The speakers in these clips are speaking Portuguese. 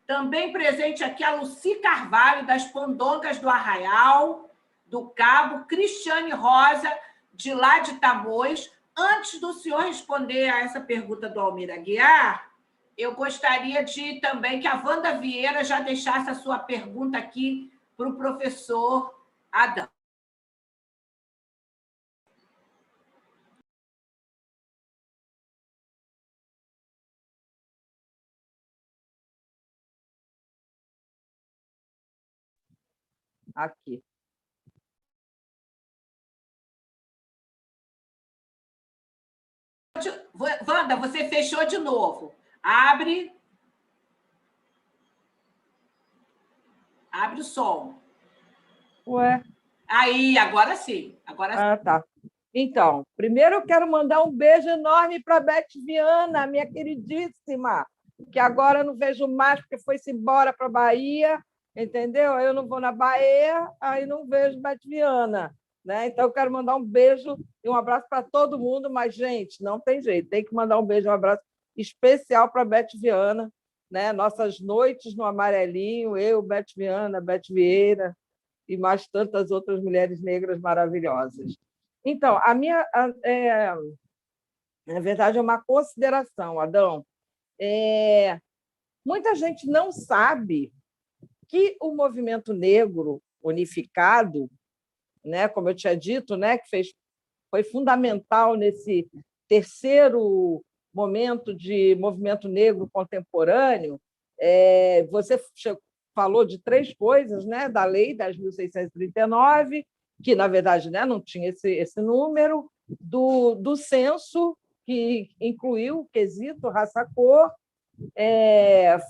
Também presente aqui a Luci Carvalho, das Pandongas do Arraial do Cabo, Cristiane Rosa, de lá de Tamoios. Antes do senhor responder a essa pergunta do Almir Aguiar, eu gostaria de também que a Wanda Vieira já deixasse a sua pergunta aqui para o professor Adão. Aqui. Wanda, você fechou de novo. Abre o som. Ué? Aí, agora sim. Agora sim. Ah, tá. Então, primeiro eu quero mandar um beijo enorme para a Beth Viana, minha queridíssima, que agora eu não vejo mais porque foi-se embora para a Bahia, entendeu? Eu não vou na Bahia, aí não vejo Beth Viana. Né? Então, eu quero mandar um beijo e um abraço para todo mundo, mas, gente, não tem jeito, tem que mandar um beijo e um abraço especial para a Beth Viana, né? Nossas noites no Amarelinho, eu, Beth Viana, Beth Vieira e mais tantas outras mulheres negras maravilhosas. Então, na verdade, é uma consideração, Adão. Muita gente não sabe que o movimento negro unificado, né, como eu tinha dito, né, que foi fundamental nesse terceiro momento de movimento negro contemporâneo. Você falou de 3 coisas, né, da Lei 10.639, que, na verdade, né, não tinha esse número, do censo, que incluiu o quesito raça-cor.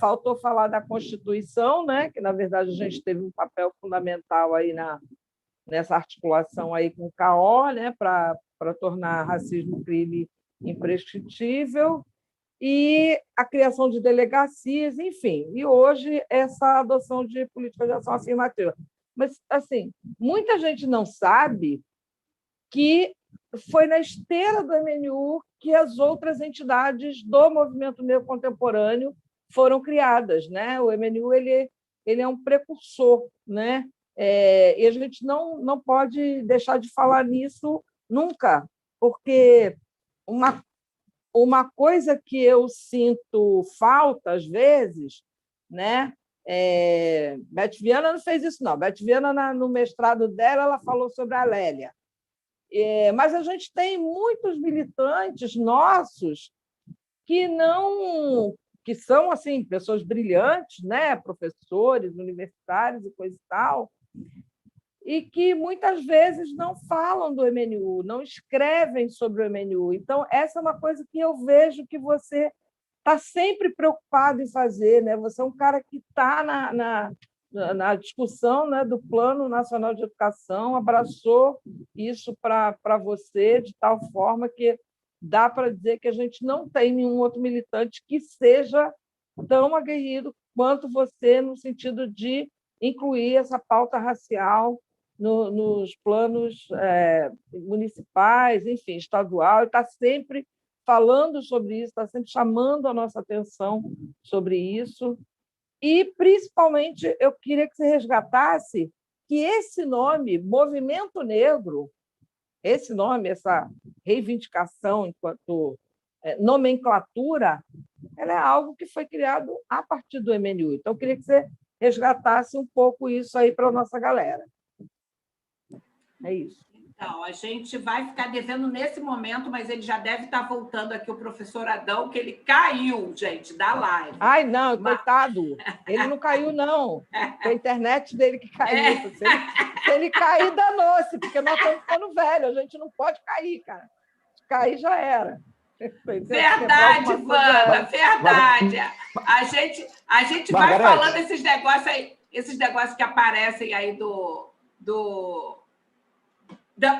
Faltou falar da Constituição, né, que, na verdade, a gente teve um papel fundamental aí nessa articulação aí com o CAO, né, para tornar racismo crime imprescritível, e a criação de delegacias, enfim, e hoje essa adoção de políticas de ação afirmativa. Mas, assim, muita gente não sabe que foi na esteira do MNU que as outras entidades do movimento negro contemporâneo foram criadas, né? O MNU ele é um precursor, né? E a gente não pode deixar de falar nisso nunca, porque uma coisa que eu sinto falta, às vezes, né? Beth Viana não fez isso, não. Beth Viana, no mestrado dela, ela falou sobre a Lélia. Mas a gente tem muitos militantes nossos que são assim pessoas brilhantes, né? Professores, universitários e coisa e tal, e que muitas vezes não falam do MNU, não escrevem sobre o MNU. Então, essa é uma coisa que eu vejo que você está sempre preocupado em fazer, né? Você é um cara que está na discussão, né, do Plano Nacional de Educação, abraçou isso para você de tal forma que dá para dizer que a gente não tem nenhum outro militante que seja tão aguerrido quanto você, no sentido de incluir essa pauta racial nos planos municipais, enfim, estadual, e está sempre falando sobre isso, está sempre chamando a nossa atenção sobre isso. E, principalmente, eu queria que você resgatasse que esse nome, Movimento Negro, esse nome, essa reivindicação enquanto nomenclatura, ela é algo que foi criado a partir do MNU. Então, eu queria que você resgatasse um pouco isso aí para a nossa galera. É isso. Então, a gente vai ficar devendo nesse momento, mas ele já deve estar voltando aqui, o professor Adão, que ele caiu, gente, da live. Ai, não, coitado. Ele não caiu, não. Foi a internet dele que caiu. Se ele cair, danou-se, porque nós estamos ficando velhos, a gente não pode cair, cara. Se cair, já era. Verdade, Wanda, verdade. A gente vai falando esses negócios aí, esses negócios que aparecem aí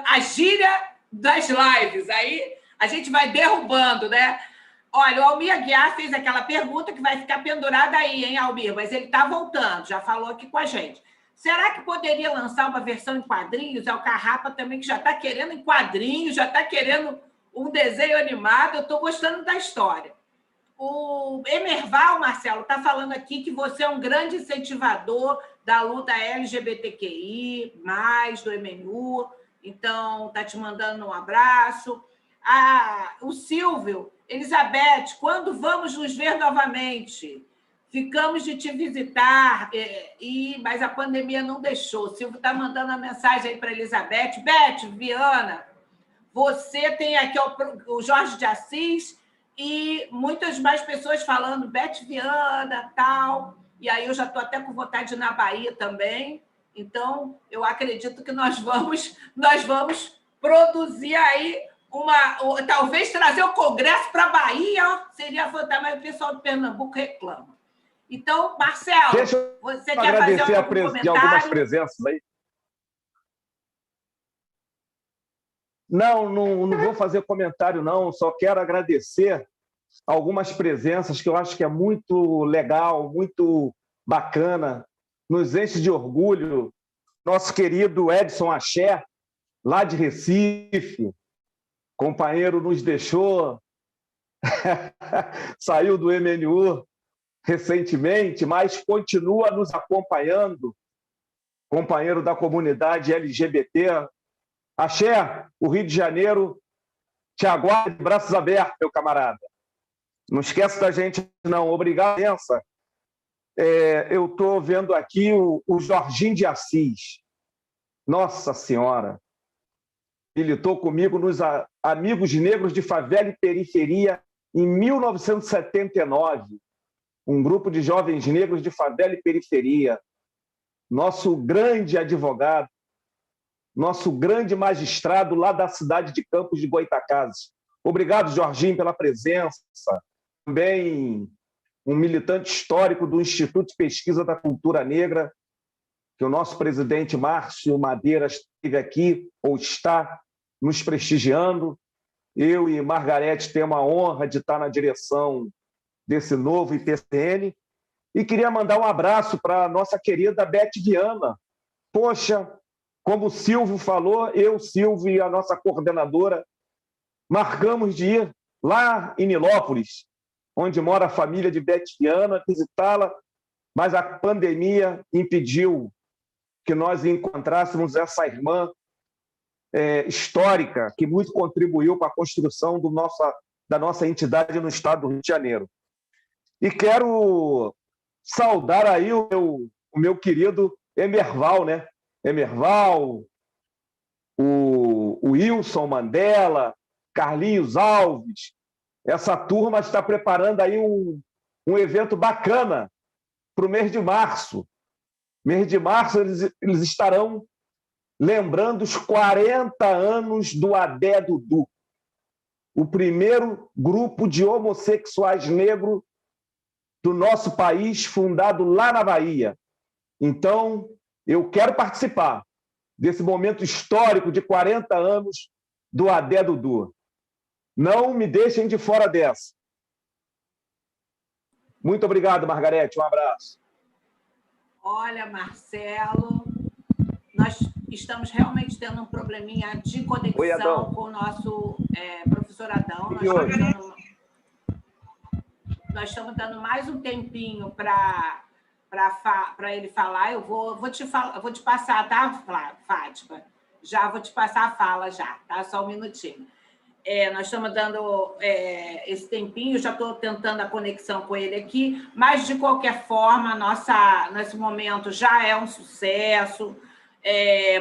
a gíria das lives, aí a gente vai derrubando, né? Olha, o Almir Aguiar fez aquela pergunta que vai ficar pendurada aí, hein, Almir? Mas ele está voltando, já falou aqui com a gente. Será que poderia lançar uma versão em quadrinhos? É o Carrapa também, que já está querendo em quadrinhos, já está querendo um desenho animado. Eu estou gostando da história. O Emerval, Marcelo, está falando aqui que você é um grande incentivador da luta LGBTQI, do MNU, então está te mandando um abraço. O Silvio, Elizabeth, quando vamos nos ver novamente? Ficamos de te visitar, mas a pandemia não deixou. O Silvio está mandando uma mensagem aí para a Elizabeth. Beth, Viana, você tem aqui o Jorge de Assis e muitas mais pessoas falando Beth Viana, tal. E aí eu já estou até com vontade de ir na Bahia também. Então, eu acredito que nós vamos produzir aí talvez trazer o Congresso para a Bahia, seria fantástico, mas o pessoal de Pernambuco reclama. Então, Marcelo, você quer fazer algum comentário? De algumas presenças aí. Não vou fazer comentário, não. Só quero agradecer algumas presenças que eu acho que é muito legal, muito bacana, nos enche de orgulho. Nosso querido Edson Axé, lá de Recife, companheiro nos deixou, saiu do MNU recentemente, mas continua nos acompanhando, companheiro da comunidade LGBT. Axé, o Rio de Janeiro te aguarda de braços abertos, meu camarada. Não esquece da gente, não. Obrigado, Bença. Eu estou vendo aqui o Jorginho de Assis. Nossa Senhora! Militou comigo nos Amigos Negros de Favela e Periferia em 1979. Um grupo de jovens negros de favela e periferia. Nosso grande advogado, nosso grande magistrado lá da cidade de Campos de Goytacazes. Obrigado, Jorginho, pela presença. Também um militante histórico do Instituto de Pesquisa da Cultura Negra, que o nosso presidente Márcio Madeira esteve aqui, ou está, nos prestigiando. Eu e Margarete temos a honra de estar na direção desse novo IPCN. E queria mandar um abraço para a nossa querida Beth Viana. Poxa, como o Silvio falou, eu, Silvio e a nossa coordenadora marcamos de ir lá em Nilópolis, onde mora a família de Beth Viana, visitá-la, mas a pandemia impediu que nós encontrássemos essa irmã histórica, que muito contribuiu para a construção da nossa entidade no estado do Rio de Janeiro. E quero saudar aí o meu querido Emerval, né? Emerval, o Wilson Mandela, Carlinhos Alves. Essa turma está preparando aí um evento bacana para o mês de março. Mês de março eles estarão lembrando os 40 anos do Adé Dudu, o primeiro grupo de homossexuais negros do nosso país, fundado lá na Bahia. Então, eu quero participar desse momento histórico de 40 anos do Adé Dudu. Não me deixem de fora dessa. Muito obrigado, Margarete. Um abraço. Olha, Marcelo, nós estamos realmente tendo um probleminha de conexão com o nosso professor Adão. Nós estamos dando mais um tempinho para ele falar. Eu vou te passar, tá, Fátima? Já vou te passar a fala, já, tá? Só um minutinho. Nós estamos dando esse tempinho, já estou tentando a conexão com ele aqui, mas, de qualquer forma, nesse momento já é um sucesso.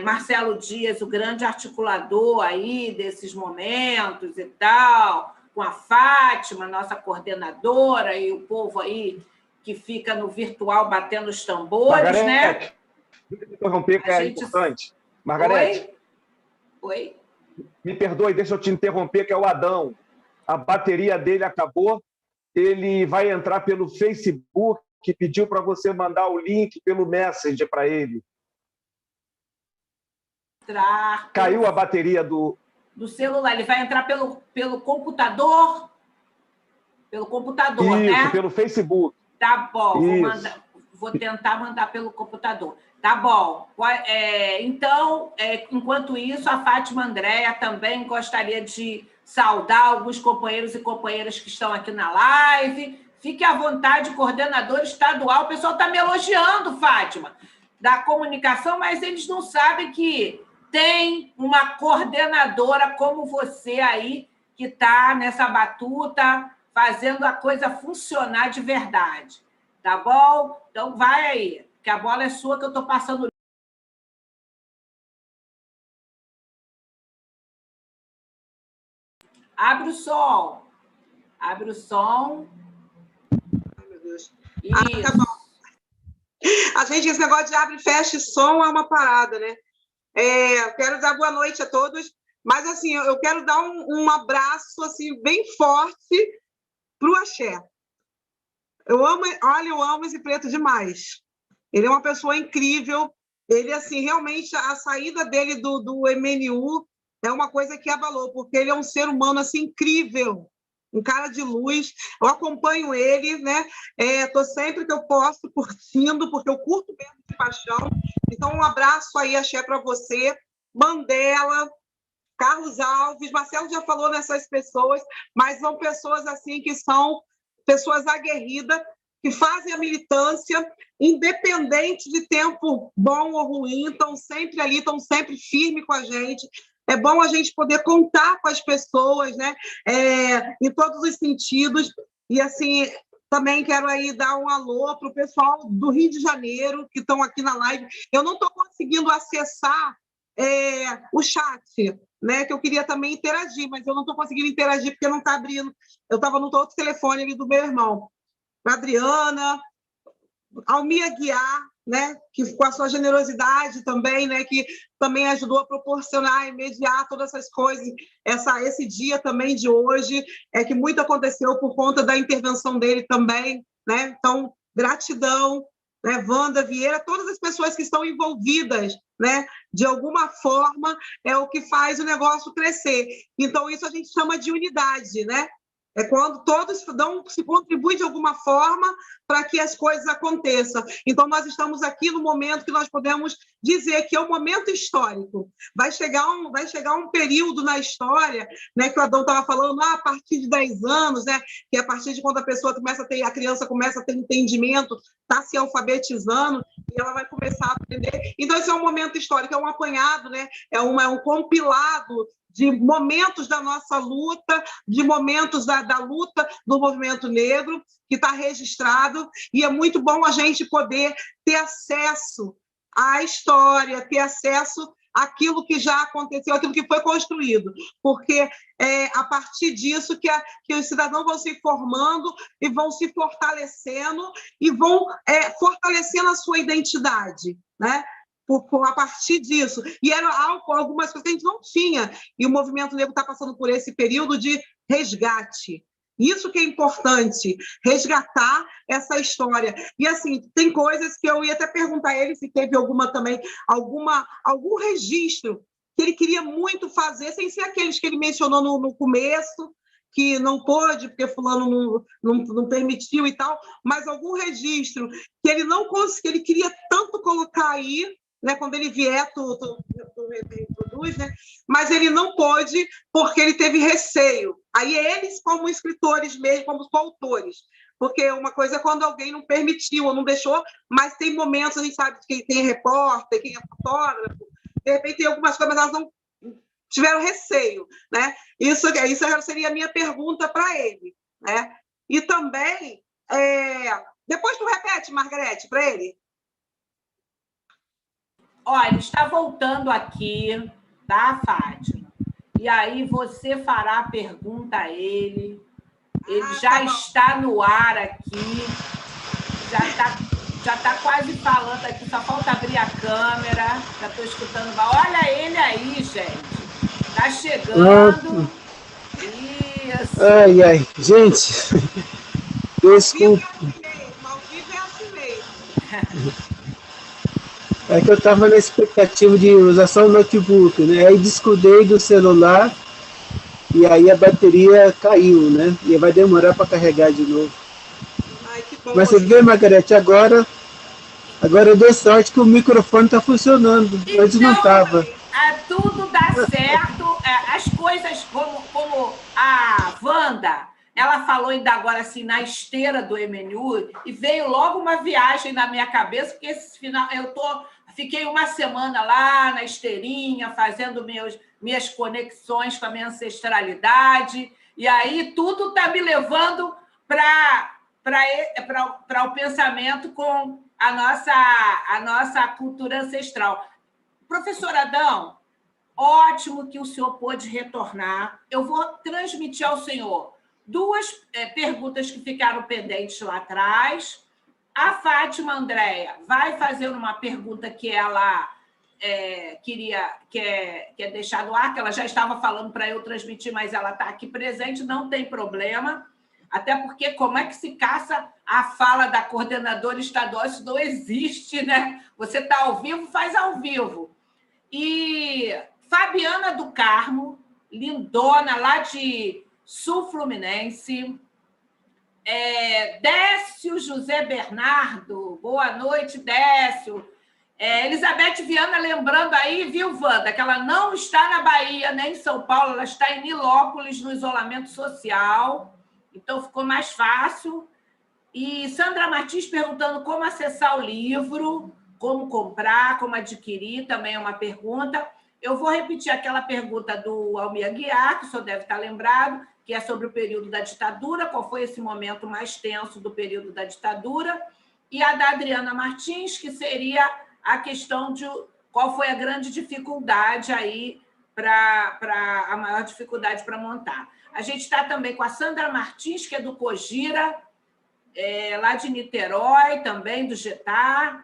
Marcelo Dias, o grande articulador aí desses momentos e tal, com a Fátima, nossa coordenadora, e o povo aí que fica no virtual batendo os tambores, Margarete, né? Interromper, que é importante. Margarete. Oi? Me perdoe, deixa eu te interromper, que é o Adão. A bateria dele acabou, ele vai entrar pelo Facebook, que pediu para você mandar o link pelo Messenger para ele. Caiu a bateria do celular, ele vai entrar pelo computador? Pelo computador, isso, né? Isso, pelo Facebook. Tá bom, vou tentar mandar pelo computador. Tá bom. Então, enquanto isso, a Fátima Andréa também gostaria de saudar alguns companheiros e companheiras que estão aqui na live. Fique à vontade, coordenador estadual. O pessoal está me elogiando, Fátima, da comunicação, mas eles não sabem que tem uma coordenadora como você aí, que está nessa batuta, fazendo a coisa funcionar de verdade. Tá bom? Então, vai aí, que a bola é sua, que eu estou passando. Abre o som. Abre o som. Ai, meu Deus. Isso. Tá bom. A gente, esse negócio de abre e fecha som é uma parada, né? Quero dar boa noite a todos, mas, assim, eu quero dar um abraço, assim, bem forte para o Axé. Eu amo esse preto demais. Ele é uma pessoa incrível. Ele, assim, realmente, a saída dele do MNU é uma coisa que abalou, porque ele é um ser humano, assim, incrível, um cara de luz. Eu acompanho ele, né? Estou sempre que eu posso curtindo, porque eu curto mesmo de paixão. Então, um abraço aí, Axé, para você. Mandela, Carlos Alves, Marcelo já falou nessas pessoas, mas são pessoas, assim, que são pessoas aguerridas, que fazem a militância, independente de tempo bom ou ruim, estão sempre ali, estão sempre firmes com a gente. É bom a gente poder contar com as pessoas, né? Em todos os sentidos. E, assim, também quero aí dar um alô para o pessoal do Rio de Janeiro, que estão aqui na live. Eu não estou conseguindo acessar o chat, né? Que eu queria também interagir, mas eu não estou conseguindo interagir porque não está abrindo. Eu estava no outro telefone ali do meu irmão. Adriana, Almir Aguiar, né, que com a sua generosidade também, né, que também ajudou a proporcionar, mediar todas essas coisas, esse dia também de hoje, que muito aconteceu por conta da intervenção dele também, né? Então, gratidão, né, Wanda Vieira, todas as pessoas que estão envolvidas, né, de alguma forma, é o que faz o negócio crescer. Então, isso a gente chama de unidade, né? É quando todos se contribuem de alguma forma para que as coisas aconteçam. Então, nós estamos aqui no momento que nós podemos dizer que é um momento histórico. Vai chegar um período na história, né, que o Adão estava falando, a partir de 10 anos, né, que é a partir de quando a criança começa a ter entendimento, está se alfabetizando, e ela vai começar a aprender. Então, isso é um momento histórico, é um apanhado, né, é um compilado de momentos da nossa luta, de momentos da luta do movimento negro, que está registrado, e é muito bom a gente poder ter acesso à história, ter acesso àquilo que já aconteceu, àquilo que foi construído, porque é a partir disso que os cidadãos vão se formando e vão se fortalecendo e vão fortalecendo a sua identidade, né? A partir disso. E era algumas coisas que a gente não tinha. E o movimento negro está passando por esse período de resgate. Isso que é importante, resgatar essa história. E, assim, tem coisas que eu ia até perguntar a ele se teve algum registro que ele queria muito fazer, sem ser aqueles que ele mencionou no começo, que não pôde, porque fulano não permitiu e tal, mas algum registro que ele não conseguiu, que ele queria tanto colocar aí, né, quando ele vier, tu reproduz, né? Mas ele não pôde porque ele teve receio. Aí eles, como escritores mesmo, como coautores, porque uma coisa é quando alguém não permitiu ou não deixou, mas tem momentos, a gente sabe que quem é repórter, quem é fotógrafo, de repente tem algumas coisas, mas elas não tiveram receio, né? Isso seria a minha pergunta para ele, né? E também, depois tu repete, Margarete, para ele. Olha, ele está voltando aqui, tá, Fátima? E aí você fará a pergunta a ele. Ele já está no ar aqui, já tá quase falando aqui, só falta abrir a câmera. Já estou escutando. Olha ele aí, gente. Está chegando. Isso. Ai, ai, gente. Desculpa. Malvivo é assim mesmo. É que eu estava na expectativa de usar só o notebook, né? Aí descuidei do celular e aí a bateria caiu, né? E vai demorar para carregar de novo. Ai, que bom. Mas você vê, Margarete, agora eu dei sorte que o microfone está funcionando. Antes não estava. tudo dá certo. As coisas, como a Wanda, ela falou ainda agora assim, na esteira do MNU, e veio logo uma viagem na minha cabeça, porque esse final fiquei uma semana lá na esteirinha, fazendo minhas conexões com a minha ancestralidade, e aí tudo está me levando para o pensamento com a nossa cultura ancestral. Professor Adão, ótimo que o senhor pôde retornar. Eu vou transmitir ao senhor duas perguntas que ficaram pendentes lá atrás. A Fátima Andréia vai fazer uma pergunta que ela quer deixar no ar, que ela já estava falando para eu transmitir, mas ela está aqui presente, não tem problema. Até porque como é que se caça a fala da coordenadora estadual? Isso não existe, né? Você está ao vivo, faz ao vivo. E Fabiana do Carmo, lindona, lá de Sul Fluminense. Décio José Bernardo, boa noite, Décio. Elizabeth Viana lembrando aí, viu, Wanda, que ela não está na Bahia, nem em São Paulo, ela está em Nilópolis, no isolamento social. Então, ficou mais fácil. E Sandra Martins perguntando como acessar o livro, como comprar, como adquirir, também é uma pergunta. Eu vou repetir aquela pergunta do Almir Aguiar, que o senhor deve estar lembrado, que é sobre o período da ditadura, qual foi esse momento mais tenso do período da ditadura, e a da Adriana Martins, que seria a questão de qual foi a grande dificuldade aí, a maior dificuldade para montar. A gente está também com a Sandra Martins, que é do Cogira, lá de Niterói, também do Getá,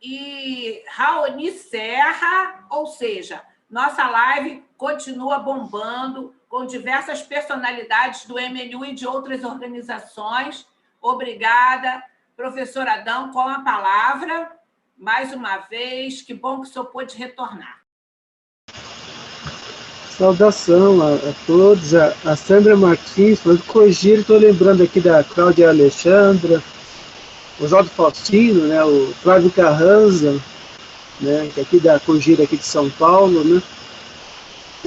e Raoni Serra, ou seja, nossa live continua bombando com diversas personalidades do MNU e de outras organizações. Obrigada, professor Adão, com a palavra, mais uma vez, que bom que o senhor pôde retornar. Saudação a todos, a Sandra Martins, falando Cogiro, estou lembrando aqui da Cláudia Alexandra, o Oswaldo Faustino, né, o Flávio Carranza, né, que é aqui da Cogiro, aqui de São Paulo, né,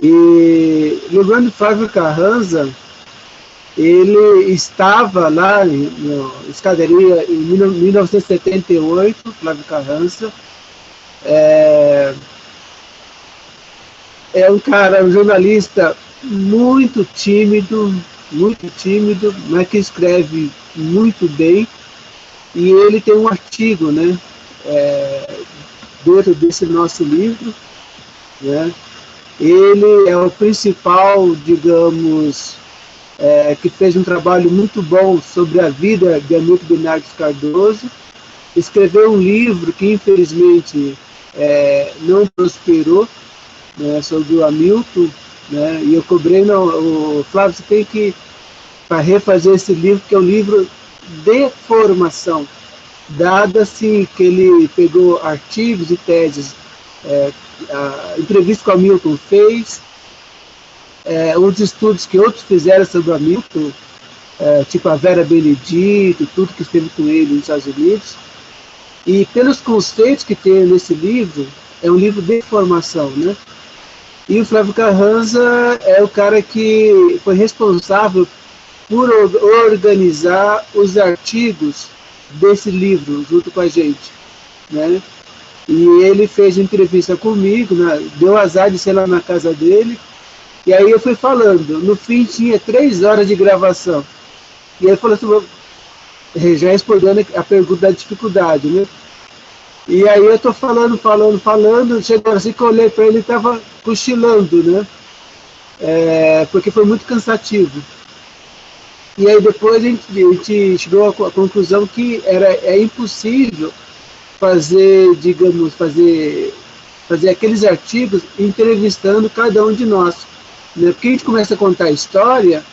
e lembrando Flávio Carranza, ele estava lá na escadaria em 1978, Flávio Carranza, um cara, um jornalista muito tímido, mas que escreve muito bem, e ele tem um artigo, né, dentro desse nosso livro, né, ele é o principal, digamos, que fez um trabalho muito bom sobre a vida de Hamilton Bernardes Cardoso, escreveu um livro que, infelizmente, não prosperou, né, sobre o Hamilton, né, e eu cobrei, o Flávio, você tem que refazer esse livro, que é um livro de formação, dado assim que ele pegou artigos e teses, a entrevista que o Hamilton fez, os estudos que outros fizeram sobre o Hamilton, tipo a Vera Benedito, tudo que esteve com ele nos Estados Unidos, e pelos conceitos que tem nesse livro, é um livro de formação, né? E o Flávio Carranza é o cara que foi responsável por organizar os artigos desse livro, junto com a gente, né? E ele fez entrevista comigo, né? Deu azar de ser lá na casa dele, e aí eu fui falando. No fim, tinha 3 horas de gravação. E ele falou assim, já respondendo a pergunta da dificuldade, né? E aí eu tô falando, chegou assim que eu olhei para ele, ele estava cochilando, né? Porque foi muito cansativo. E aí depois a gente chegou à conclusão que é impossível fazer, digamos, fazer aqueles artigos entrevistando cada um de nós, né? Porque a gente começa a contar a história,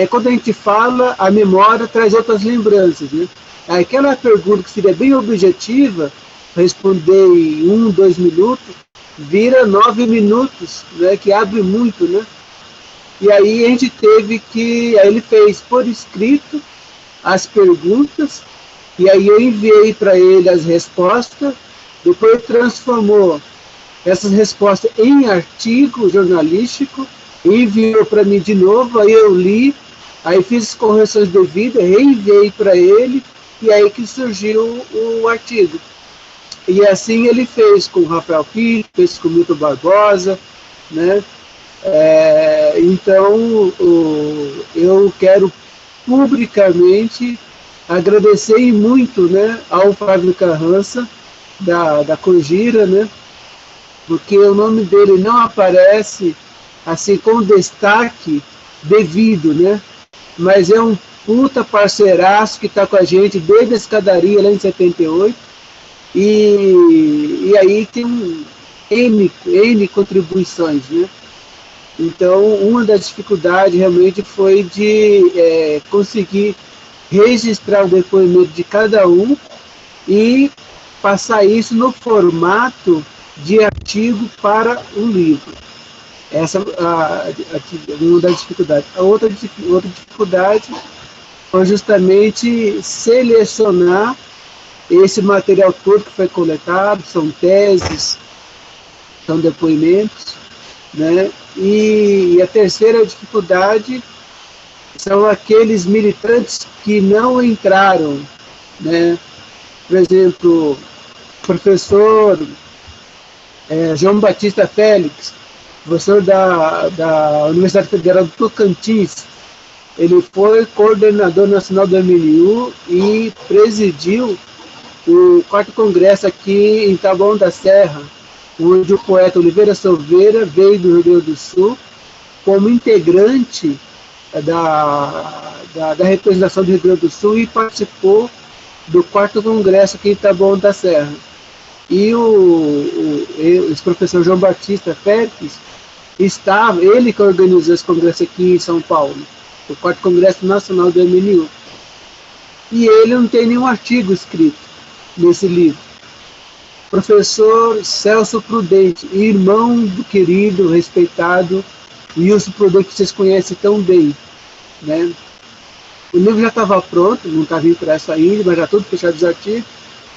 quando a gente fala, a memória traz outras lembranças, né? Aquela pergunta que seria bem objetiva, responder em 1, 2 minutos, vira 9 minutos, né, que abre muito, né? E aí a gente teve que, aí ele fez por escrito as perguntas, e aí eu enviei para ele as respostas, depois transformou essas respostas em artigo jornalístico, enviou para mim de novo, aí eu li, aí fiz as correções devidas, reenviei para ele, e aí que surgiu o artigo. E assim ele fez com o Rafael Filho, fez com o Milton Barbosa, né? Então, eu quero publicamente agradecer muito, né, ao Fábio Carrança, da Congira, né? Porque o nome dele não aparece assim com destaque devido, né? Mas é um puta parceiraço que está com a gente desde a escadaria lá em 78, e aí tem N contribuições, né? Então, uma das dificuldades realmente foi de conseguir registrar o depoimento de cada um e passar isso no formato de artigo para um livro. Essa é uma das dificuldades. A outra dificuldade foi justamente selecionar esse material todo que foi coletado, são teses, são depoimentos, né? E a terceira dificuldade são aqueles militantes que não entraram, né? Por exemplo, o professor João Batista Félix, professor da Universidade Federal do Tocantins, ele foi coordenador nacional do MNU e presidiu o 4º Congresso aqui em Taboão da Serra, onde o poeta Oliveira Silveira veio do Rio Grande do Sul como integrante da representação do Rio Grande do Sul e participou do 4º Congresso aqui em Taboão da Serra. E esse professor João Batista Félix ele que organizou esse congresso aqui em São Paulo, o 4º Congresso Nacional do MNU. E ele não tem nenhum artigo escrito nesse livro. Professor Celso Prudente, irmão do querido, respeitado Wilson Prudente, que vocês conhecem tão bem, né? O livro já estava pronto, não estava impresso ainda, mas já tudo fechado os artigos.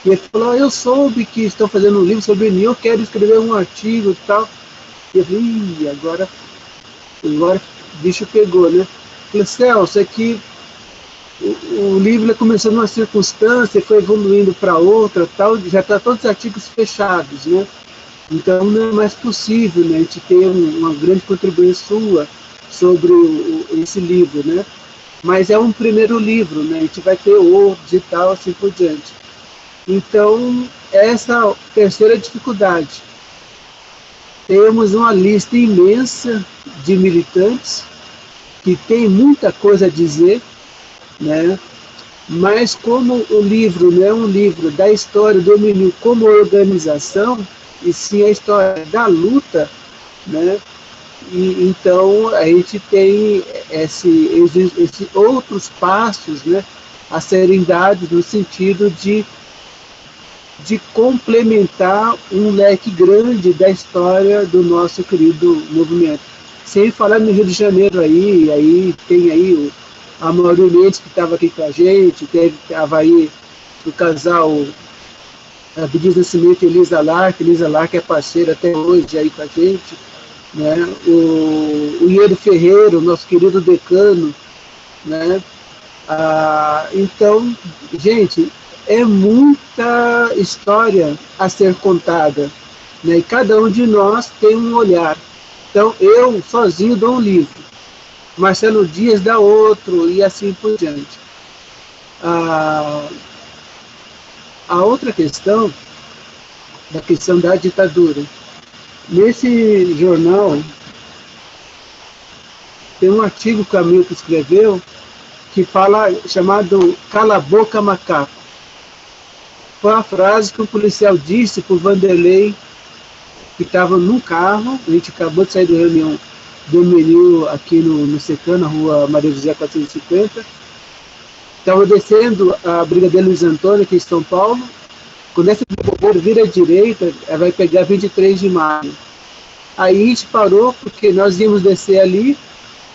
E ele falou: eu soube que estão fazendo um livro sobre mim, eu quero escrever um artigo e tal. E eu falei: agora o bicho pegou, né? Eu falei: Celso, é que o livro começou numa circunstância, foi evoluindo para outra, tal, já está todos os artigos fechados, né? Então não é mais possível, né, a gente ter uma grande contribuição sua sobre esse livro, né? Mas é um primeiro livro, né? A gente vai ter outros e tal, assim por diante. Então, essa terceira dificuldade. Temos uma lista imensa de militantes que tem muita coisa a dizer, né? Mas como o livro não é um livro da história do MNU como organização, e sim a história da luta, né? E então a gente tem esses outros passos, né, a serem dados no sentido de complementar um leque grande da história do nosso querido movimento. Sem falar no Rio de Janeiro aí tem aí a Mauri Mendes, que estava aqui com a gente, estava aí o casal Abdias Nascimento e Elisa Lark é parceira até hoje aí com a gente, né? O Iero Ferreira, o nosso querido decano, né? Então, gente, é muita história a ser contada, né? E cada um de nós tem um olhar. Então, eu sozinho dou um livro, Marcelo Dias dá outro, e assim por diante. A outra questão, da questão da ditadura. Nesse jornal, tem um artigo que o Hamilton escreveu, que fala, chamado Cala a Boca Macaco. Foi uma frase que o policial disse para o Vanderlei, que estava num carro, a gente acabou de sair da reunião do MNU aqui no Secã, na rua Maria José 450, estava descendo a Brigadeiro Luiz Antônio, aqui em São Paulo. Quando essa brigadeiro vira à direita, ela vai pegar 23 de maio. Aí a gente parou, porque nós íamos descer ali,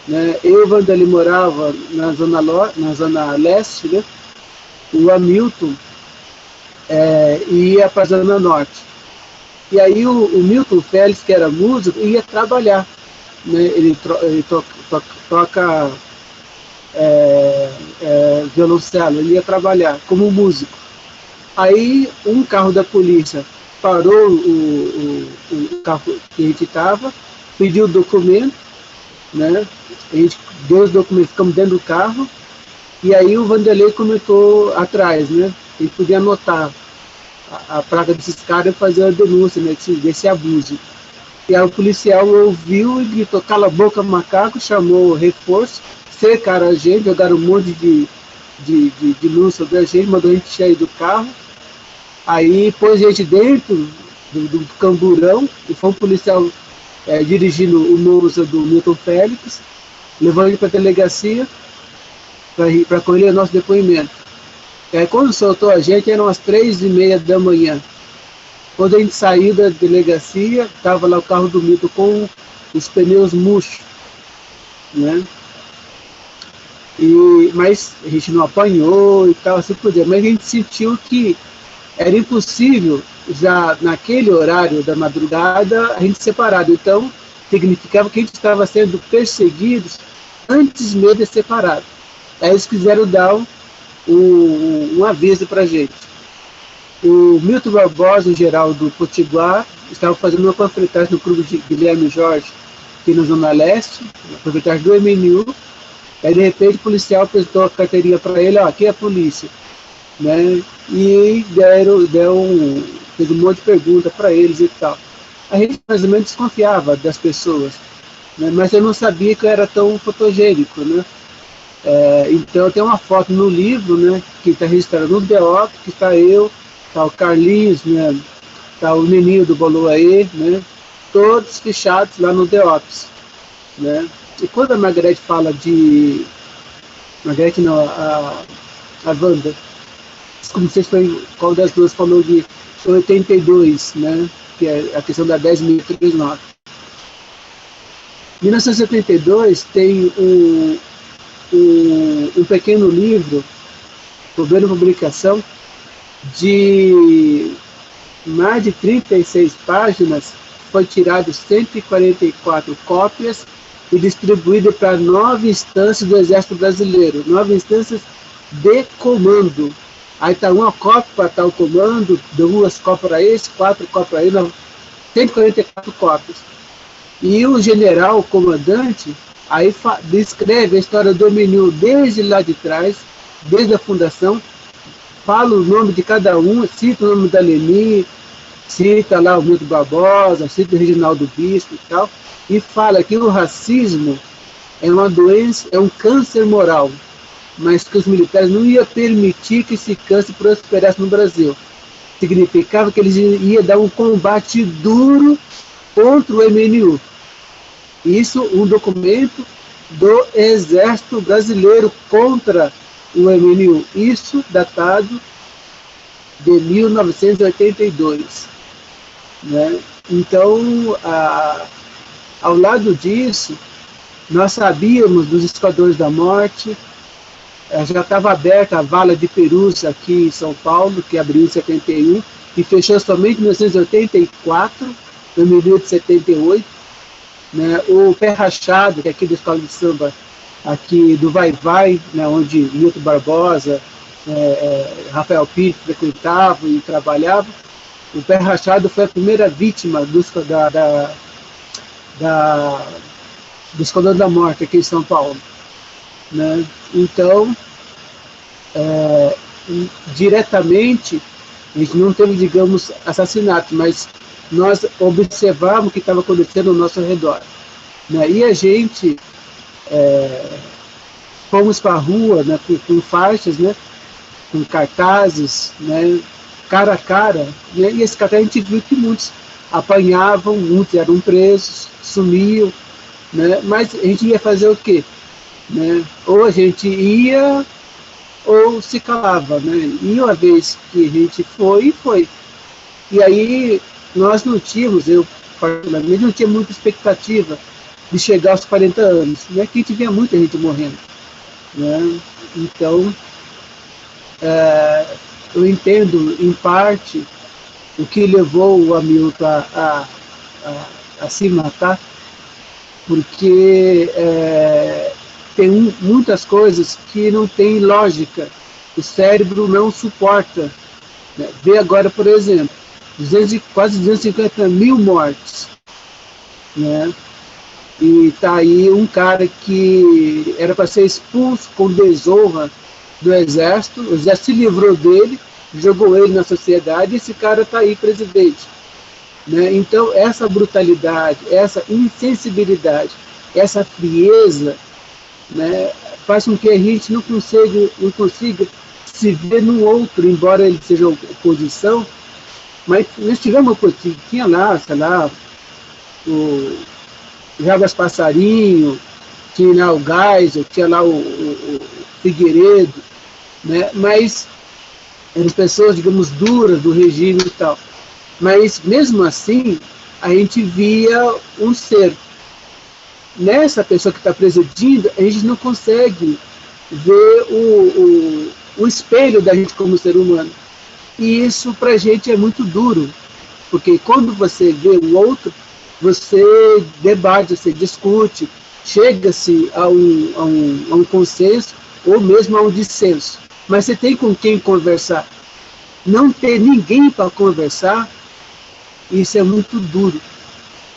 né? Eu e o Vanderlei morava na zona leste, né? O Hamilton ia para a zona norte. E aí o Milton Félix, que era músico, ia trabalhar, né? Ele toca violoncelo, ele ia trabalhar como músico. Aí um carro da polícia parou o carro que a gente estava, pediu o documento, né? A gente deu os documentos, ficamos dentro do carro, e aí o Vanderlei comentou atrás, né? Ele podia anotar a placa desses caras e fazer a denúncia, né, desse abuso. E aí o policial ouviu e gritou: cala a boca, macaco, chamou reforço, cercaram a gente, jogaram um monte de luz sobre a gente, mandou a gente sair do carro. Aí pôs a gente dentro do camburão, e foi um policial dirigindo o Monza do Milton Félix, levou ele para a delegacia para colher nosso depoimento. Quando soltou a gente, eram as 3h30 da manhã. Quando a gente saiu da delegacia, estava lá o carro do Milton com os pneus murchos, né? Mas a gente não apanhou e tal, assim por diante. Mas a gente sentiu que era impossível, já naquele horário da madrugada, a gente separado. Então, significava que a gente estava sendo perseguidos antes mesmo de separado. Aí eles quiseram dar um aviso para a gente. O Milton Barbosa, o Geraldo Potiguar, estava fazendo uma panfletagem no clube de Guilherme Jorge, aqui na Zona Leste, uma panfletagem do MNU. Aí, de repente, o policial apresentou a carteirinha para ele: ó, aqui é a polícia, né? E fez um monte de perguntas para eles e tal. A gente mais ou menos desconfiava das pessoas, né? Mas eu não sabia que eu era tão fotogênico, né? Então tem uma foto no livro, né, que está registrada no DEOP, que está eu, está o Carlinhos, né, está o menino do Boluaê, né, todos fechados lá no DEOPS, né. E quando a Margarete fala de... Margarete não, a Wanda, como vocês foi, qual das duas falou de 82, né, que é a questão da 10.039. Em 1972 tem um pequeno livro, primeira publicação, de mais de 36 páginas, foi tirado 144 cópias e distribuído para 9 instâncias do Exército Brasileiro, 9 instâncias de comando. Aí está uma cópia para tal comando, 2 cópias para esse, 4 cópias para ele, 144 cópias. E o general, o comandante, aí descreve a história do MNU desde lá de trás, desde a fundação, fala o nome de cada um, cita o nome da Leni, cita lá o Milton Barbosa, cita o Reginaldo Bispo e tal, e fala que o racismo é uma doença, é um câncer moral, mas que os militares não iam permitir que esse câncer prosperasse no Brasil. Significava que eles iam dar um combate duro contra o MNU. Isso, um documento do Exército Brasileiro contra o MNU. Isso datado de 1982. Né? Então, ao lado disso, nós sabíamos dos Esquadrões da Morte, já estava aberta a Vala de Perus aqui em São Paulo, que abriu em 71, e fechou somente em 1984, no MNU de 78. Né, o Pé Rachado, que é aqui da Escola de Samba, aqui do Vai Vai, né, onde Milton Barbosa, Rafael Pires frequentavam e trabalhavam. O Pé Rachado foi a primeira vítima do Esquadrão da Morte aqui em São Paulo. Né? Então, diretamente, a gente não teve, digamos, assassinato, mas nós observávamos o que estava acontecendo ao nosso redor. Né? E a gente fomos para a rua, né, com faixas, né, com cartazes, né, cara a cara, né, e esse cartaz a gente viu que muitos apanhavam, muitos eram presos, sumiam, né, mas a gente ia fazer o quê? Né? Ou a gente ia, ou se calava. Né? E uma vez que a gente foi. E aí nós não tínhamos, eu particularmente, não tinha muita expectativa de chegar aos 40 anos, né? Que a gente via muita gente morrendo. Né? Então, eu entendo, em parte, o que levou o Hamilton a se matar, porque tem muitas coisas que não tem lógica, o cérebro não suporta. Né? Vê agora, por exemplo, quase 250 mil mortes, né? E está aí um cara que era para ser expulso com desonra do exército, o exército se livrou dele, jogou ele na sociedade, e esse cara está aí presidente. Né? Então, essa brutalidade, essa insensibilidade, essa frieza, né, faz com que a gente não consiga se ver no outro, embora ele seja oposição, mas nós tivemos oposição, tinha lá, sei lá, o Jarbas Passarinho, tinha lá o Geisel, tinha lá o Figueiredo, né? Mas eram pessoas, digamos, duras do regime e tal. Mas, mesmo assim, a gente via um ser. Nessa pessoa que está presidindo, a gente não consegue ver o espelho da gente como ser humano. E isso, para a gente, é muito duro. Porque quando você vê o outro, você debate, você discute, chega-se a um consenso ou mesmo a um dissenso. Mas você tem com quem conversar. Não ter ninguém para conversar, isso é muito duro.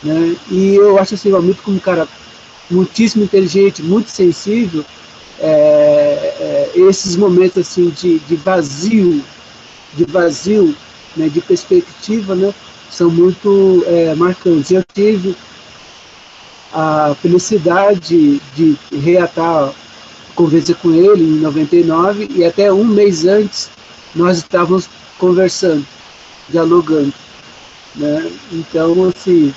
Né? E eu acho assim, o Hamilton como um cara muitíssimo inteligente, muito sensível, esses momentos assim, de vazio, né, de perspectiva, né, são muito marcantes. Eu tive a felicidade de reatar a conversa com ele em 99, e até um mês antes nós estávamos conversando, dialogando. Né? Então, assim,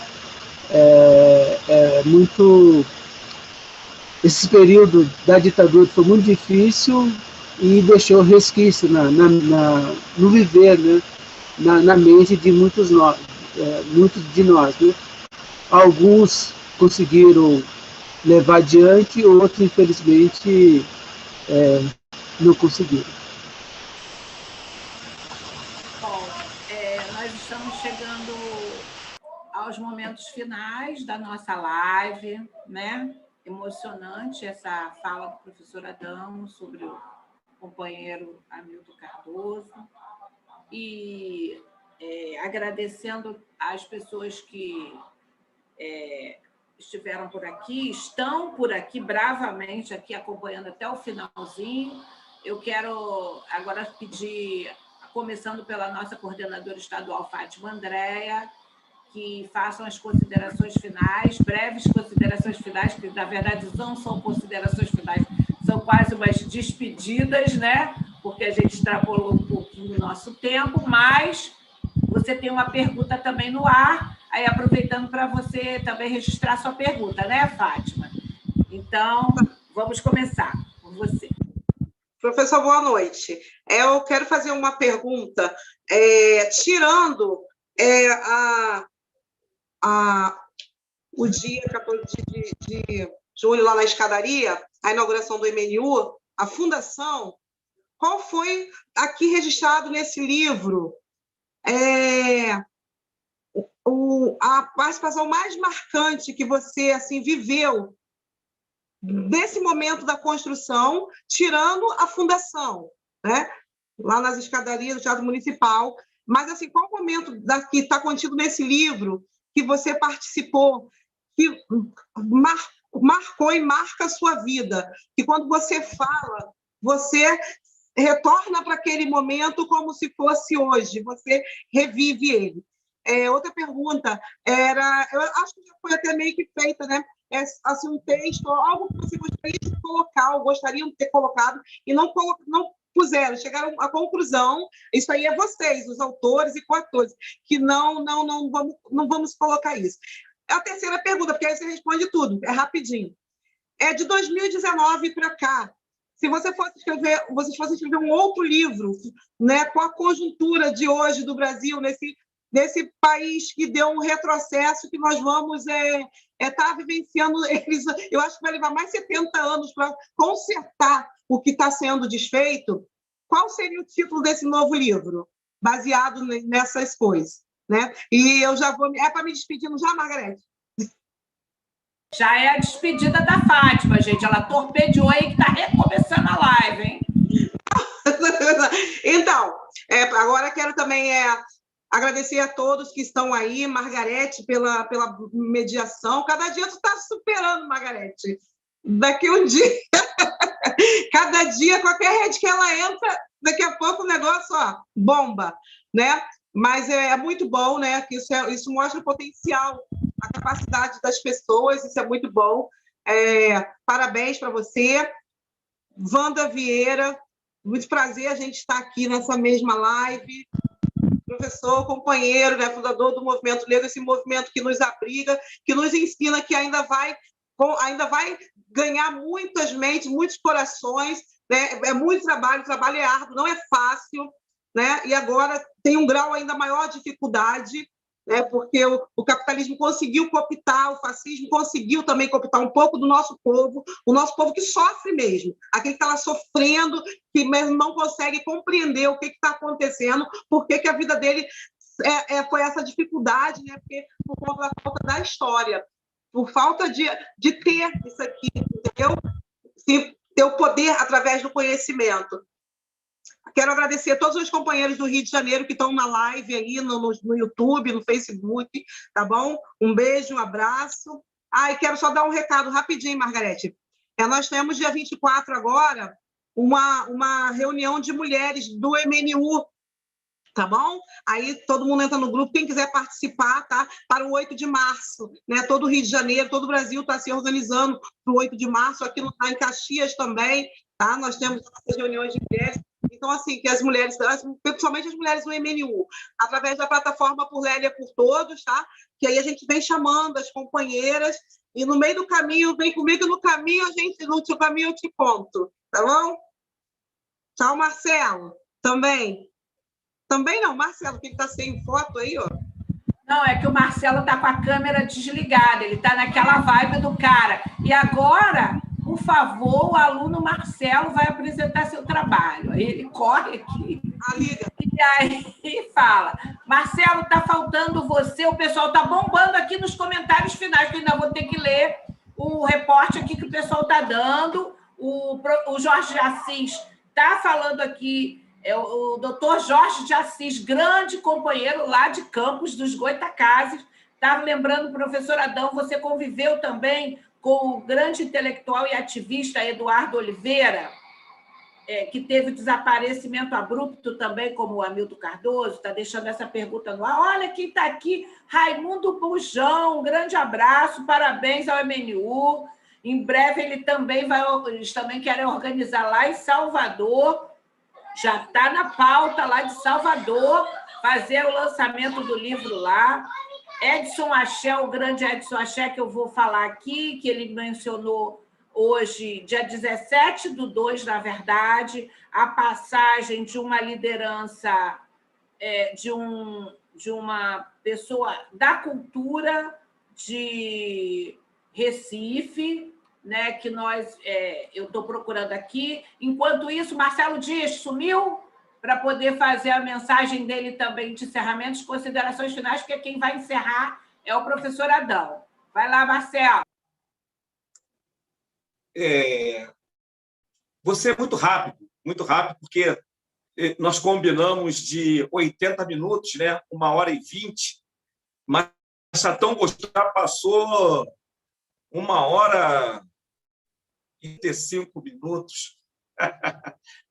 muito... Esse período da ditadura foi muito difícil e deixou resquício no viver, né? na mente de muitos de nós. Né? Alguns conseguiram levar adiante, outros, infelizmente, não conseguiram. Bom, nós estamos chegando aos momentos finais da nossa live, né? Emocionante essa fala do professor Adamo sobre o companheiro Hamilton Cardoso, e agradecendo às pessoas que estiveram por aqui, estão por aqui bravamente, aqui acompanhando até o finalzinho. Eu quero agora pedir, começando pela nossa coordenadora estadual, Fátima Andréa, que façam as considerações finais, breves considerações finais, que, na verdade, não são considerações finais, são quase umas despedidas, né? Porque a gente extrapolou um pouquinho o nosso tempo, mas você tem uma pergunta também no ar, aí aproveitando para você também registrar sua pergunta, né, Fátima? Então, vamos começar com você. Professor, boa noite. Eu quero fazer uma pergunta, tirando o dia 14 de julho, lá na escadaria, a inauguração do MNU, a fundação, qual foi aqui registrado nesse livro a participação mais marcante que você assim viveu nesse momento da construção, tirando a fundação, né? Lá nas escadarias do Teatro Municipal, mas assim, qual momento que está contido nesse livro que você participou, que marcou e marca a sua vida, que quando você fala, você retorna para aquele momento como se fosse hoje, você revive ele. Outra pergunta era, eu acho que já foi até meio que feita, né? Assim, um texto, algo que você gostaria de colocar, ou gostariam de ter colocado, e não puseram, chegaram à conclusão, isso aí é vocês, os autores e coautores, que não vamos colocar isso. A terceira pergunta, porque aí você responde tudo, é rapidinho. De 2019 para cá, se você fosse escrever um outro livro, né, com a conjuntura de hoje do Brasil, nesse país que deu um retrocesso, que nós vamos estar vivenciando, eu acho que vai levar mais 70 anos para consertar o que está sendo desfeito, qual seria o título desse novo livro? baseado nessas coisas, né? E eu já vou... É para me despedir, não já, Margarete? Já é a despedida da Fátima, gente. Ela torpedeou aí que está recomeçando a live, hein? Então, agora quero também agradecer a todos que estão aí, Margarete, pela mediação. Cada dia tu está superando, Margarete. Daqui um dia, cada dia, qualquer rede que ela entra, daqui a pouco o negócio, ó, bomba, né? Mas é muito bom, né? Que isso mostra o potencial, a capacidade das pessoas, isso é muito bom. Parabéns para você, Wanda Vieira. Muito prazer a gente estar aqui nessa mesma live. Professor, companheiro, né, fundador do Movimento Negro, esse movimento que nos abriga, que nos ensina que ainda vai ganhar muitas mentes, muitos corações, né? É muito trabalho, o trabalho é árduo, não é fácil, né? E agora tem um grau ainda maior de dificuldade, né? Porque o capitalismo conseguiu cooptar, o fascismo conseguiu também cooptar um pouco do nosso povo, o nosso povo que sofre mesmo, aquele que está lá sofrendo, que mesmo não consegue compreender o que está acontecendo, por que a vida dele foi essa dificuldade, né? Porque, por conta da falta da história, por falta de ter isso aqui, entendeu? Ter o poder através do conhecimento. Quero agradecer a todos os companheiros do Rio de Janeiro que estão na live aí no YouTube, no Facebook, tá bom? Um beijo, um abraço. E quero só dar um recado rapidinho, Margarete. Nós temos, dia 24 agora, uma reunião de mulheres do MNU, tá bom? Aí todo mundo entra no grupo, quem quiser participar, tá? Para o 8 de março, né? Todo o Rio de Janeiro, todo o Brasil está se organizando para o 8 de março, aqui em Caxias também, tá? Nós temos essas reuniões de mulheres. Então, assim, que as mulheres, principalmente as mulheres do MNU, através da plataforma Por Lélia por Todos, tá? Que aí a gente vem chamando as companheiras e no meio do caminho, vem comigo no caminho, no caminho eu te conto, tá bom? Tchau, Marcelo. Também não, Marcelo, que está sem foto aí, ó. Não, é que o Marcelo está com a câmera desligada, ele está naquela vibe do cara. E agora, por favor, o aluno Marcelo vai apresentar seu trabalho. Aí ele corre aqui e aí fala: Marcelo, está faltando você, o pessoal está bombando aqui nos comentários finais, que eu ainda vou ter que ler o reporte aqui que o pessoal está dando. O Jorge de Assis está falando aqui, o doutor Jorge de Assis, grande companheiro lá de Campos dos Goitacazes, estava lembrando, professor Adão, você conviveu também com o grande intelectual e ativista Eduardo Oliveira, que teve desaparecimento abrupto também, como o Hamilton Cardoso, está deixando essa pergunta no ar. Olha quem está aqui, Raimundo Bujão, um grande abraço, parabéns ao MNU. Em breve eles também querem organizar lá em Salvador, já está na pauta lá de Salvador, fazer o lançamento do livro lá. Edson Axé, o grande Edson Axé, que eu vou falar aqui, que ele mencionou hoje, dia 17/2, na verdade, a passagem de uma liderança, de uma pessoa da cultura de Recife, né, que eu estou procurando aqui. Enquanto isso, Marcelo Dias sumiu para poder fazer a mensagem dele também de encerramento, considerações finais, porque quem vai encerrar é o professor Adão. Vai lá, Marcelo. Você é muito rápido, porque nós combinamos de 80 minutos, né? 1h20, mas já passou 1h35.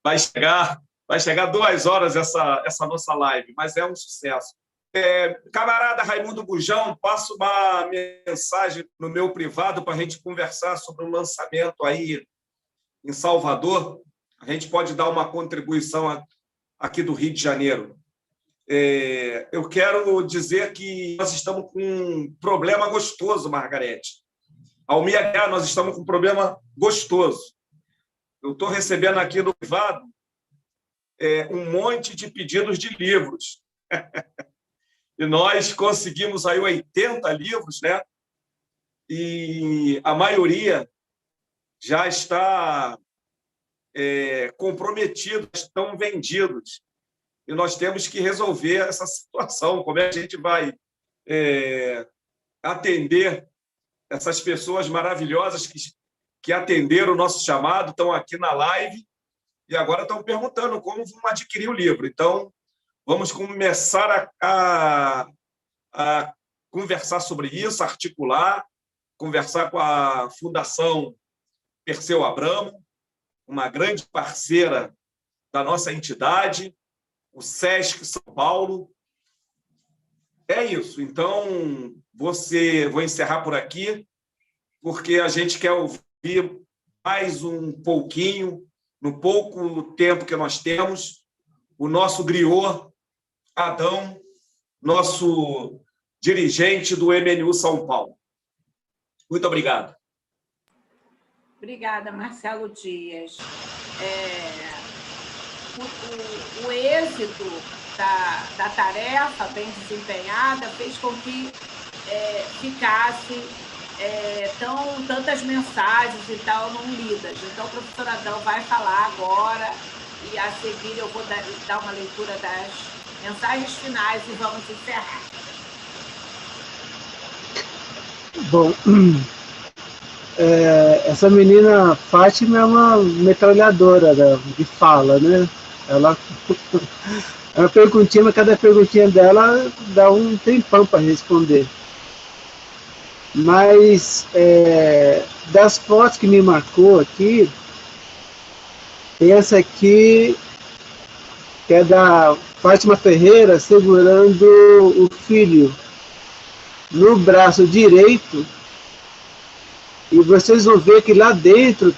Vai chegar 2 horas essa nossa live, mas é um sucesso. Camarada Raimundo Bujão, passo uma mensagem no meu privado para a gente conversar sobre o lançamento aí em Salvador. A gente pode dar uma contribuição aqui do Rio de Janeiro. Eu quero dizer que nós estamos com um problema gostoso, Margarete. Almir, nós estamos com um problema gostoso. Eu estou recebendo aqui no privado um monte de pedidos de livros. E nós conseguimos aí 80 livros, né? E a maioria já está comprometido, estão vendidos. e nós temos que resolver essa situação. Como é que a gente vai atender essas pessoas maravilhosas que atenderam o nosso chamado, estão aqui na live e agora estão perguntando como vão adquirir o livro. Então, vamos começar a conversar sobre isso, articular, conversar com a Fundação Perseu Abramo, uma grande parceira da nossa entidade, o SESC São Paulo. É isso. Então, vou encerrar por aqui, porque a gente quer ouvir mais um pouquinho, no pouco tempo que nós temos, o nosso griot, Adão, nosso dirigente do MNU São Paulo. Muito obrigado. Obrigada, Marcelo Dias. O êxito da tarefa bem desempenhada fez com que ficasse tantas mensagens e tal não lidas. Então, o professor Adão vai falar agora e, a seguir, eu vou dar uma leitura das mensagens finais e vamos encerrar. Bom, essa menina Fátima é uma metralhadora de fala, né? Ela é uma perguntinha, mas cada perguntinha dela dá um tempão para responder. Mas das fotos que me marcou aqui, tem essa aqui, que é da Fátima Ferreira segurando o filho no braço direito, e vocês vão ver que lá dentro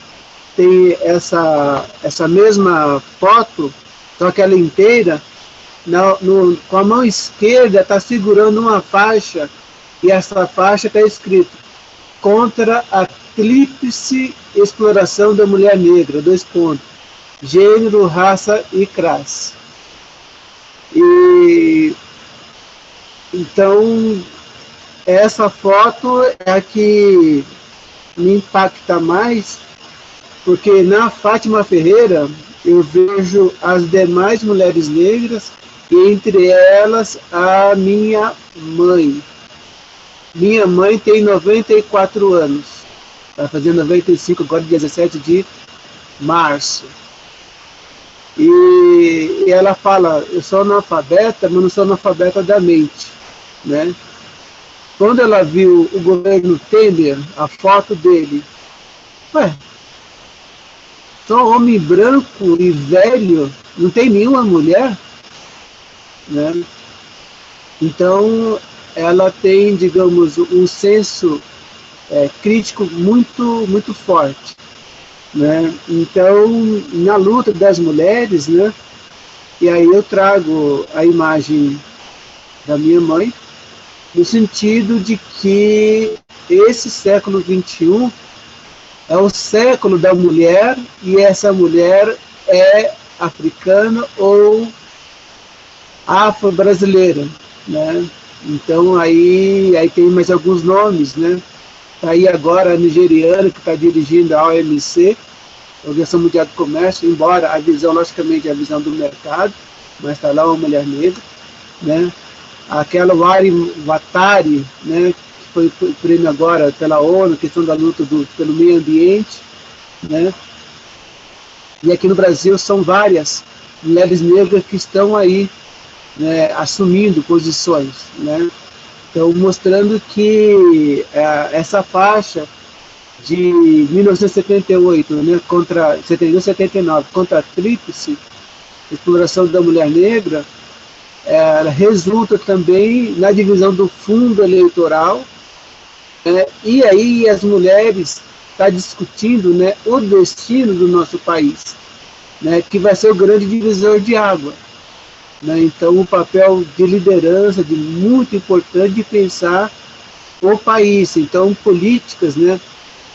tem essa mesma foto, só que ela inteira, com a mão esquerda está segurando uma faixa, e essa faixa está escrito: contra a tríplice exploração da mulher negra, : gênero, raça e classe. E então essa foto é a que me impacta mais, porque na Fátima Ferreira eu vejo as demais mulheres negras e entre elas a minha mãe. Minha mãe tem 94 anos, vai fazer 95 agora, 17 de março. E ela fala: eu sou analfabeta, mas não sou analfabeta da mente, né? Quando ela viu o governo Temer, a foto dele, só homem branco e velho, não tem nenhuma mulher, né? Então, ela tem, digamos, um senso crítico muito, muito forte, né? Então, na luta das mulheres, né? E aí eu trago a imagem da minha mãe, no sentido de que esse século XXI é o século da mulher, e essa mulher é africana ou afro-brasileira, né? Então aí tem mais alguns nomes, né? Tá aí agora a nigeriana que está dirigindo a OMC, Organização Mundial do Comércio, embora a visão, logicamente, é a visão do mercado, mas está lá uma mulher negra, né? Aquela Wari Watari, né, que foi prêmio agora pela ONU, questão da luta pelo meio ambiente, né? E aqui no Brasil são várias mulheres negras que estão aí, né, assumindo posições, né? Então, mostrando que essa faixa de 1978, né, contra 79, contra a tríplice exploração da mulher negra, ela resulta também na divisão do fundo eleitoral, e aí as mulheres estão discutindo, né, o destino do nosso país, né, que vai ser o grande divisor de água, né? Então, o papel de liderança, muito importante de pensar o país. Então, políticas, né,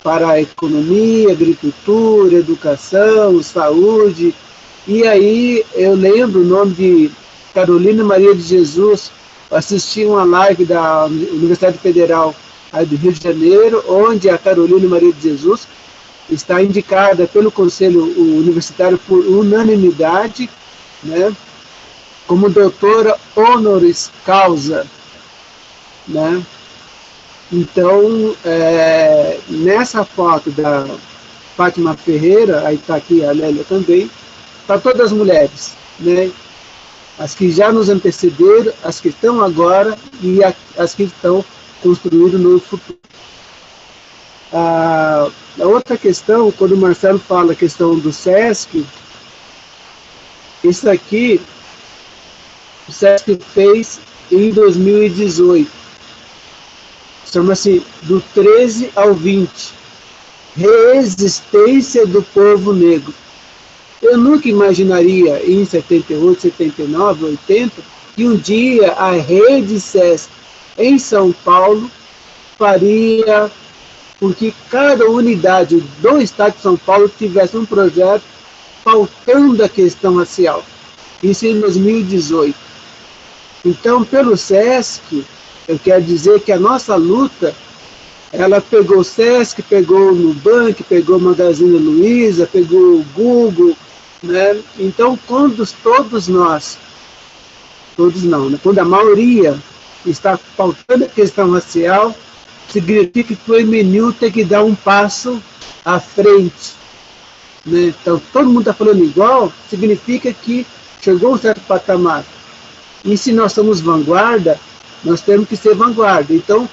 para a economia, agricultura, educação, saúde. E aí eu lembro o nome de Carolina Maria de Jesus, assisti uma live da Universidade Federal do Rio de Janeiro, onde a Carolina Maria de Jesus está indicada pelo Conselho Universitário por unanimidade, né, como doutora honoris causa, né? Então, nessa foto da Fátima Ferreira, aí está aqui a Lélia também, para todas as mulheres, né? As que já nos antecederam, as que estão agora e as que estão construindo no futuro. A outra questão, quando o Marcelo fala a questão do SESC, isso aqui o SESC fez em 2018. Chama-se do 13 ao 20. Resistência do povo negro. Eu nunca imaginaria, em 78, 79, 80, que um dia a rede SESC em São Paulo faria com que cada unidade do Estado de São Paulo tivesse um projeto pautando a questão racial. Isso em 2018. Então, pelo SESC, eu quero dizer que a nossa luta, ela pegou o SESC, pegou o Nubank, pegou o Magazine Luiza, pegou o Google, né? Então, quando todos nós, todos não, né? Quando a maioria está pautando a questão racial, significa que o MNU tem que dar um passo à frente, né? Então, todo mundo está falando igual, significa que chegou a um certo patamar. E se nós somos vanguarda, nós temos que ser vanguarda. Então,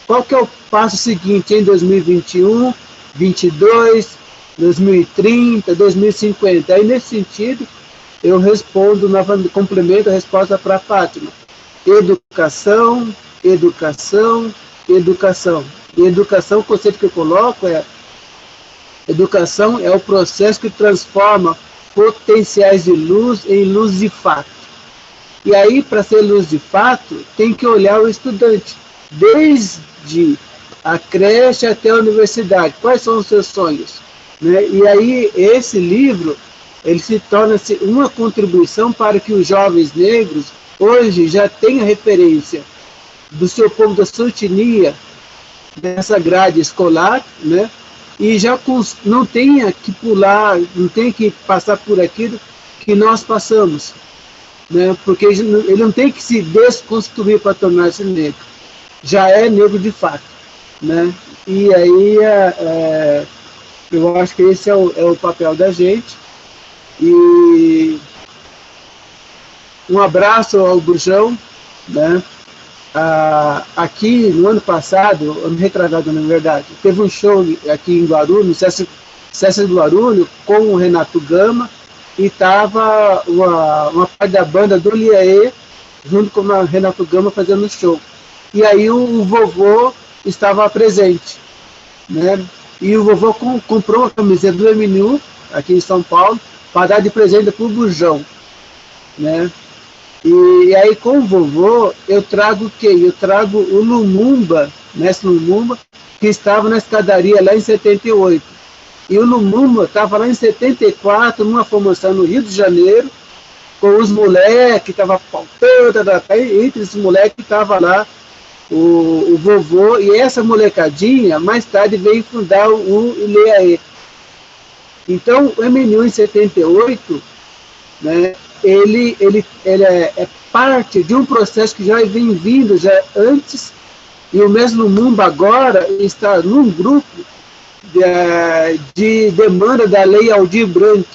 qual que é o passo seguinte em 2021, 2022, 2030, 2050? Aí, nesse sentido, eu respondo, complemento a resposta para a Fátima. Educação, educação, educação. E educação, o conceito que eu coloco é: educação é o processo que transforma potenciais de luz em luz de fato. E aí, para ser luz de fato, tem que olhar o estudante, desde a creche até a universidade. Quais são os seus sonhos? Né? E aí, esse livro, ele se torna uma contribuição para que os jovens negros, hoje, já tenham referência do seu povo, da sua etnia, dessa grade escolar, né? E já não tenha que pular, não tenha que passar por aquilo que nós passamos, né? Porque ele não tem que se desconstruir para tornar-se negro, já é negro de fato, né? E aí eu acho que esse é o papel da gente. E um abraço ao Burjão, né? Aqui no ano passado, ano retrasado na verdade, teve um show aqui em Guarulhos, César do Guarulhos, com o Renato Gama, e estava uma parte da banda do Liaê, junto com o Renato Gama, fazendo show. E aí o vovô estava presente, né? E o vovô comprou uma camiseta do MNU, aqui em São Paulo, para dar de presente para o Burjão, né? E aí, com o vovô, eu trago o quê? Eu trago o Lumumba, mestre Lumumba, que estava na escadaria lá em 78. E o Lumumba estava lá em 74, numa formação no Rio de Janeiro, com os moleques que estavam pautando, entre esses moleques estava lá o vovô, e essa molecadinha, mais tarde, veio fundar o ILEAE. Então, o MNU em 78, né, ele é parte de um processo que já vem vindo já antes, e o mesmo Lumumba agora está num grupo de demanda da Lei Aldir Blanc,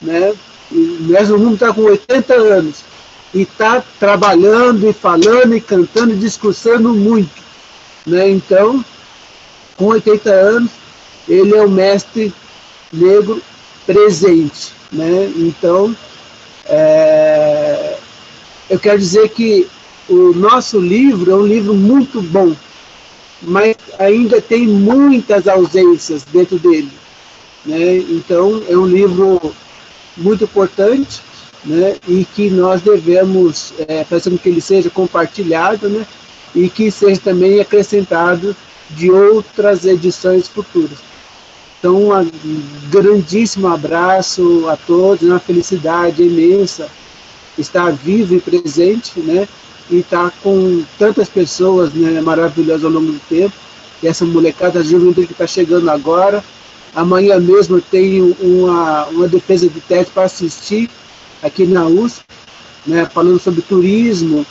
né? E o mesmo Lumumba está com 80 anos e está trabalhando e falando e cantando e discursando muito, né? Então, com 80 anos, ele é o mestre negro presente, né? Então, eu quero dizer que o nosso livro é um livro muito bom, mas ainda tem muitas ausências dentro dele, né? Então, é um livro muito importante, né? E que nós devemos fazer com que ele seja compartilhado, né? E que seja também acrescentado de outras edições futuras. Então, um grandíssimo abraço a todos, uma felicidade imensa estar vivo e presente, né? E estar com tantas pessoas, né, maravilhosas ao longo do tempo. E essa molecada, a juventude que está chegando agora. Amanhã mesmo eu tenho uma defesa de teste para assistir aqui na USP. né, falando sobre turismo,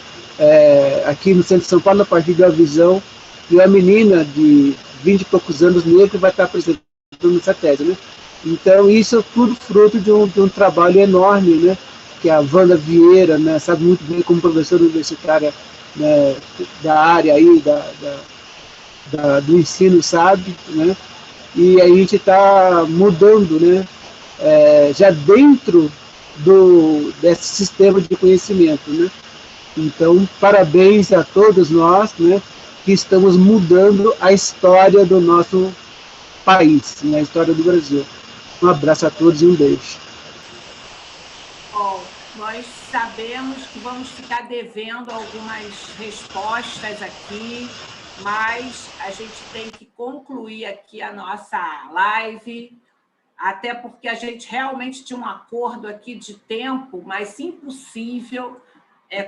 aqui no centro de São Paulo, a partir da Visão, e uma menina de 20 e poucos anos negra vai estar apresentando essa tese, né? Então, isso é tudo fruto de um trabalho enorme, né, que a Wanda Vieira, né, sabe muito bem como professora universitária, né, da área aí, do ensino, sabe, né? E a gente está mudando, né, já dentro desse sistema de conhecimento, né? Então, parabéns a todos nós, né, que estamos mudando a história do nosso país, né, a história do Brasil. Um abraço a todos e um beijo. Bom, nós sabemos que vamos ficar devendo algumas respostas aqui, mas a gente tem que concluir aqui a nossa live, até porque a gente realmente tinha um acordo aqui de tempo, mas impossível.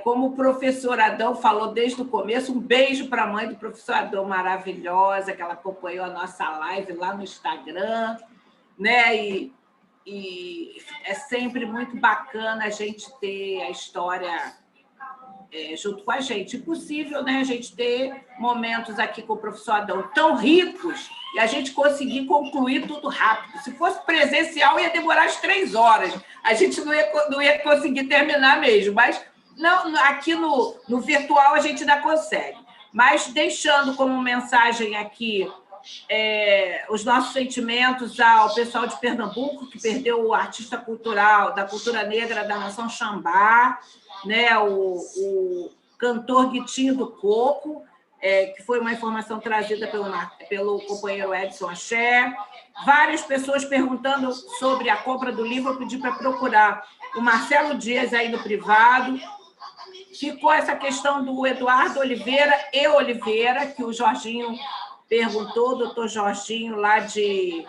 Como o professor Adão falou desde o começo, um beijo para a mãe do professor Adão, maravilhosa, que ela acompanhou a nossa live lá no Instagram, né? E é sempre muito bacana a gente ter a história junto com a gente. Impossível, né, a gente ter momentos aqui com o professor Adão tão ricos e a gente conseguir concluir tudo rápido. Se fosse presencial, ia demorar as 3 horas. A gente não ia conseguir terminar mesmo, mas não, aqui no virtual a gente ainda consegue. Mas deixando como mensagem aqui os nossos sentimentos ao pessoal de Pernambuco, que perdeu o artista cultural da cultura negra da nação Xambá, né, o cantor Guitinho do Coco, que foi uma informação trazida pelo companheiro Edson Axé. Várias pessoas perguntando sobre a compra do livro, eu pedi para procurar o Marcelo Dias aí no privado. Ficou essa questão do Eduardo Oliveira e Oliveira, que o Jorginho perguntou, o doutor Jorginho, lá de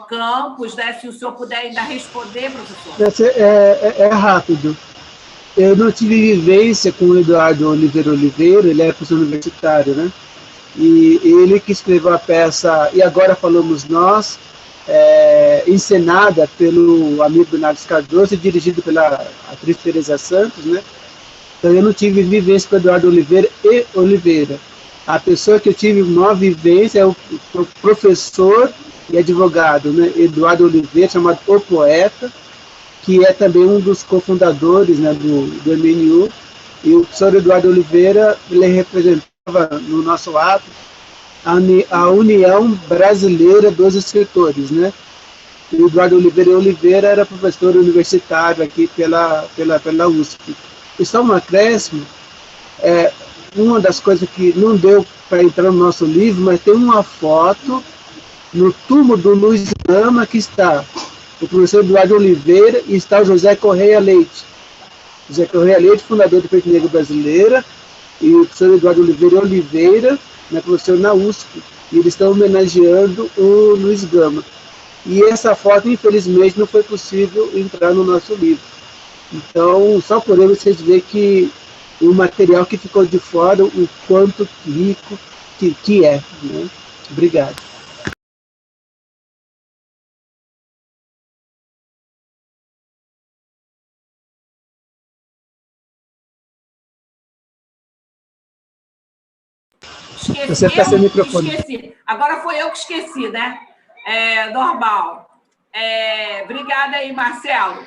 Campos, né? Se o senhor puder ainda responder, professor. É rápido. Eu não tive vivência com o Eduardo Oliveira, ele é professor universitário, né? E ele que escreveu a peça E Agora Falamos Nós, encenada pelo amigo Bernardo Cardoso e dirigido pela atriz Teresa Santos, né? Então eu não tive vivência com o Eduardo Oliveira e Oliveira. A pessoa que eu tive uma vivência é o professor e advogado, né, Eduardo Oliveira, chamado O Poeta, que é também um dos cofundadores, né, do MNU, e o professor Eduardo Oliveira, ele representava no nosso ato a União Brasileira dos Escritores, né? E o Eduardo Oliveira era professor universitário aqui pela USP. E só um acréscimo, uma das coisas que não deu para entrar no nosso livro, mas tem uma foto no túmulo do Luiz Gama, que está o professor Eduardo Oliveira e está o José Correia Leite. José Correia Leite, fundador do Peito Negro Brasileira, e o professor Eduardo Oliveira, né, professor na USP, e eles estão homenageando o Luiz Gama. E essa foto, infelizmente, não foi possível entrar no nosso livro. Então, só por ele vocês veem que o material que ficou de fora, o quanto rico que é. Né? Obrigado. Você está sem microfone. Esqueci. Agora foi eu que esqueci, né? Normal. Obrigada aí, Marcelo.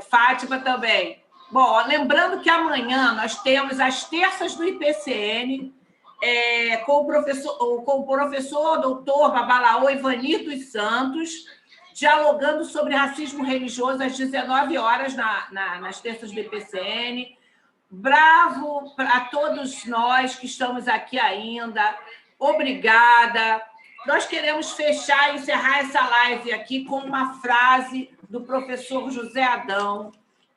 Fátima também. Bom, lembrando que amanhã nós temos as terças do IPCN com o professor doutor Babalaô Ivani dos Santos, dialogando sobre racismo religioso às 19 horas nas terças do IPCN. Bravo a todos nós que estamos aqui ainda. Obrigada. Nós queremos fechar e encerrar essa live aqui com uma frase do professor José Adão.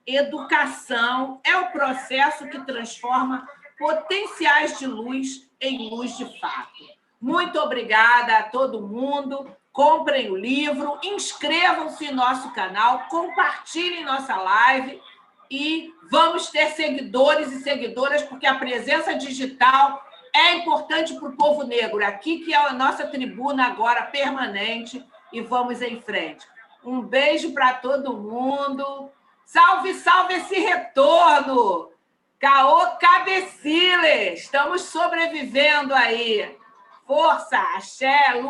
Educação é o processo que transforma potenciais de luz em luz de fato. Muito obrigada a todo mundo. Comprem o livro, inscrevam-se em nosso canal, compartilhem nossa live e vamos ter seguidores e seguidoras, porque a presença digital é importante para o povo negro, aqui que é a nossa tribuna agora permanente, e vamos em frente. Um beijo para todo mundo. Salve, salve esse retorno! Caô Cabecile! Estamos sobrevivendo aí. Força, axé,